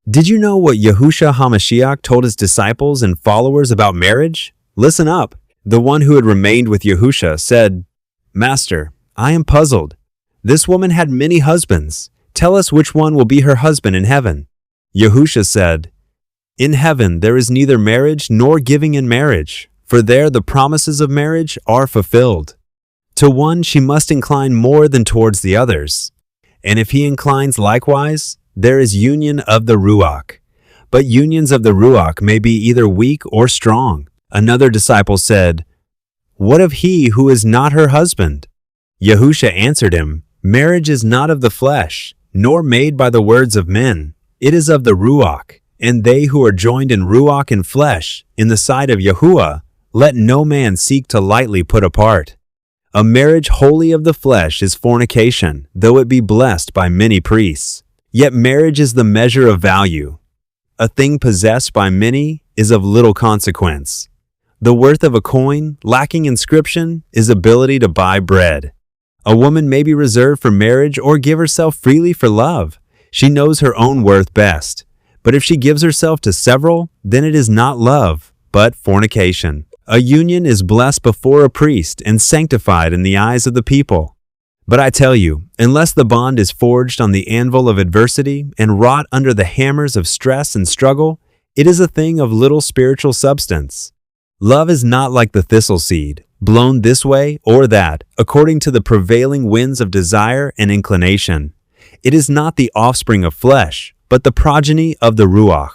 Did you know what Yahushua HaMashiach told his disciples and followers about marriage? Listen up. The one who had remained with Yahushua said, "Master, I am puzzled. This woman had many husbands. Tell us which one will be her husband in heaven." Yahushua said, "In heaven there is neither marriage nor giving in marriage, for there the promises of marriage are fulfilled. To one she must incline more than towards the others. And if he inclines likewise, there is union of the Ruach. But unions of the Ruach may be either weak or strong." Another disciple said, "What of he who is not her husband?" Yahushua answered him, "Marriage is not of the flesh, nor made by the words of men. It is of the Ruach, and they who are joined in Ruach and flesh, in the sight of Yahuwah, let no man seek to lightly put apart. A marriage wholly of the flesh is fornication, though it be blessed by many priests. Yet marriage is the measure of value. A thing possessed by many is of little consequence. The worth of a coin, lacking inscription, is ability to buy bread. A woman may be reserved for marriage or give herself freely for love. She knows her own worth best. But if she gives herself to several, then it is not love, but fornication. A union is blessed before a priest and sanctified in the eyes of the people. But I tell you, unless the bond is forged on the anvil of adversity and wrought under the hammers of stress and struggle, it is a thing of little spiritual substance. Love is not like the thistle seed, blown this way or that, according to the prevailing winds of desire and inclination. It is not the offspring of flesh, but the progeny of the Ruach.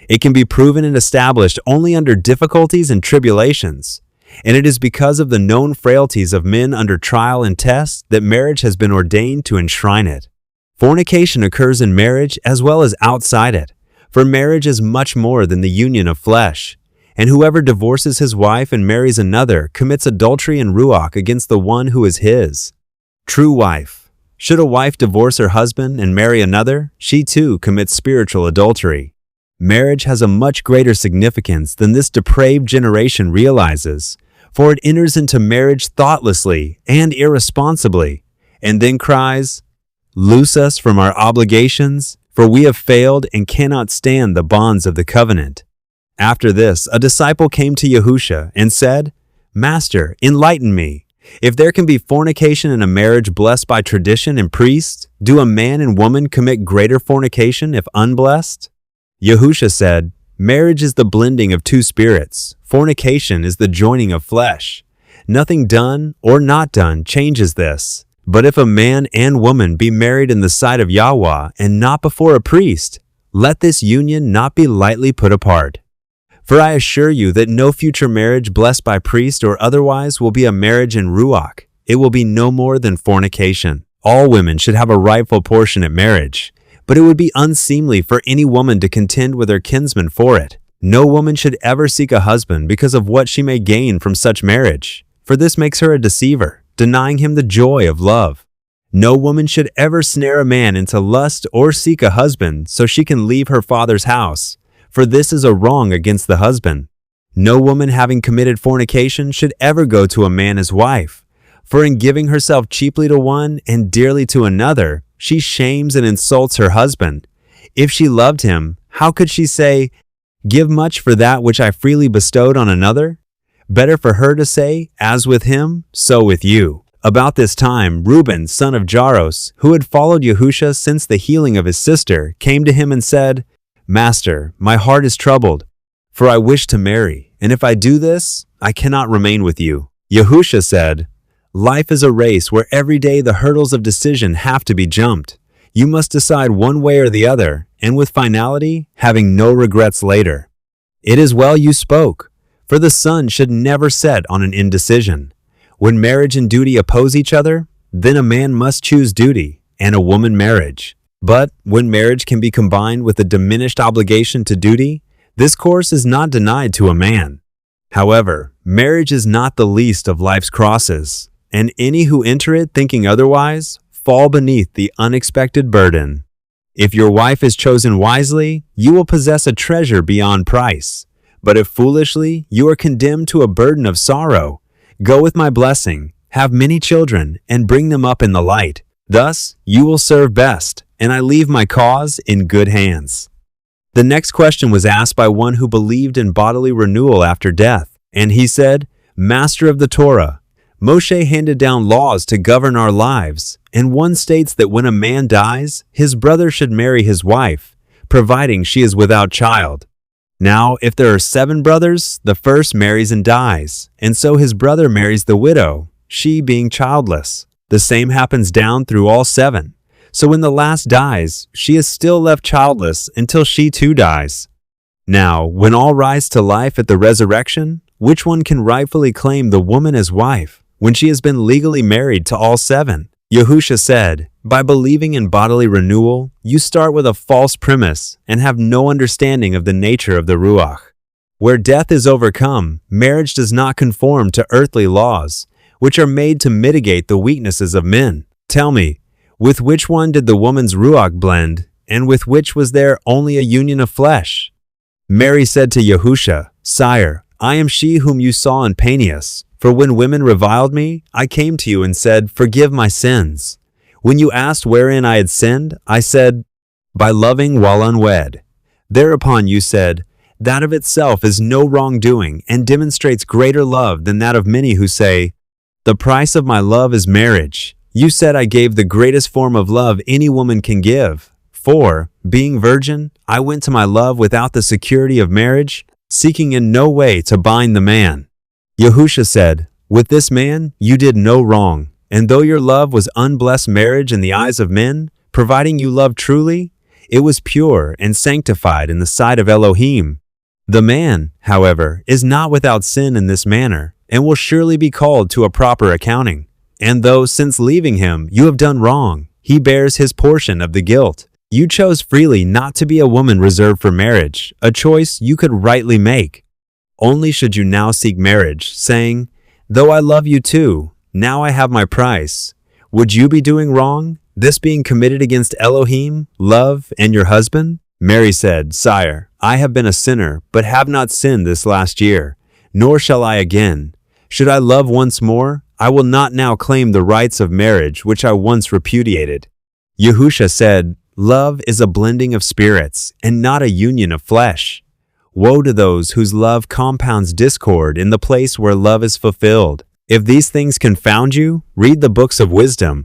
It can be proven and established only under difficulties and tribulations. And it is because of the known frailties of men under trial and test that marriage has been ordained to enshrine it. Fornication occurs in marriage as well as outside it, for marriage is much more than the union of flesh. And whoever divorces his wife and marries another commits adultery in Ruach against the one who is his. True wife. Should a wife divorce her husband and marry another, she too commits spiritual adultery. Marriage has a much greater significance than this depraved generation realizes, for it enters into marriage thoughtlessly and irresponsibly, and then cries, "Loose us from our obligations, for we have failed and cannot stand the bonds of the covenant." After this, a disciple came to Yahushua and said, "Master, enlighten me. If there can be fornication in a marriage blessed by tradition and priests, do a man and woman commit greater fornication if unblessed?" Yahushua said, "Marriage is the blending of two spirits. Fornication is the joining of flesh. Nothing done or not done changes this. But if a man and woman be married in the sight of Yahweh and not before a priest, let this union not be lightly put apart. For I assure you that no future marriage blessed by priest or otherwise will be a marriage in Ruach. It will be no more than fornication. All women should have a rightful portion at marriage, but it would be unseemly for any woman to contend with her kinsman for it. No woman should ever seek a husband because of what she may gain from such marriage, for this makes her a deceiver, denying him the joy of love. No woman should ever snare a man into lust or seek a husband so she can leave her father's house, for this is a wrong against the husband. No woman having committed fornication should ever go to a man as wife, for in giving herself cheaply to one and dearly to another, she shames and insults her husband. If she loved him, how could she say, "Give much for that which I freely bestowed on another"? Better for her to say, "As with him, so with you." About this time, Reuben, son of Jaros, who had followed Yahushua since the healing of his sister, came to him and said, "Master, my heart is troubled, for I wish to marry, and if I do this, I cannot remain with you." Yahushua said, "Life is a race where every day the hurdles of decision have to be jumped. You must decide one way or the other, and with finality, having no regrets later. It is well you spoke, for the sun should never set on an indecision. When marriage and duty oppose each other, then a man must choose duty, and a woman marriage. But when marriage can be combined with a diminished obligation to duty, this course is not denied to a man. However, marriage is not the least of life's crosses, and any who enter it thinking otherwise fall beneath the unexpected burden. If your wife is chosen wisely, you will possess a treasure beyond price. But if foolishly, you are condemned to a burden of sorrow. Go with my blessing, have many children, and bring them up in the light. Thus, you will serve best, and I leave my cause in good hands." The next question was asked by one who believed in bodily renewal after death, and he said, Master of the Torah, Moshe handed down laws to govern our lives, and one states that when a man dies, his brother should marry his wife, providing she is without child. Now, if there are 7 brothers, the first marries and dies, and so his brother marries the widow, she being childless. The same happens down through all 7. So when the last dies, she is still left childless until she too dies. Now, when all rise to life at the resurrection, which one can rightfully claim the woman as wife when she has been legally married to all 7? Yahusha said, by believing in bodily renewal, you start with a false premise and have no understanding of the nature of the Ruach. Where death is overcome, marriage does not conform to earthly laws, which are made to mitigate the weaknesses of men. Tell me, with which one did the woman's Ruach blend, and with which was there only a union of flesh? Mary said to Yahusha, Sire, I am she whom you saw in Panias. For when women reviled me, I came to you and said, Forgive my sins. When you asked wherein I had sinned, I said, By loving while unwed. Thereupon you said, That of itself is no wrongdoing and demonstrates greater love than that of many who say, The price of my love is marriage. You said I gave the greatest form of love any woman can give. For, being virgin, I went to my love without the security of marriage, seeking in no way to bind the man. Yahusha said, With this man you did no wrong, and though your love was unblessed marriage in the eyes of men, providing you loved truly, it was pure and sanctified in the sight of Elohim. The man, however, is not without sin in this manner, and will surely be called to a proper accounting. And though since leaving him you have done wrong, he bears his portion of the guilt. You chose freely not to be a woman reserved for marriage, a choice you could rightly make. Only should you now seek marriage, saying, Though I love you too, now I have my price. Would you be doing wrong, this being committed against Elohim, love, and your husband? Mary said, Sire, I have been a sinner, but have not sinned this last year, nor shall I again. Should I love once more, I will not now claim the rights of marriage which I once repudiated. Yahusha said, Love is a blending of spirits, and not a union of flesh. Woe to those whose love compounds discord in the place where love is fulfilled. If these things confound you, read the books of wisdom.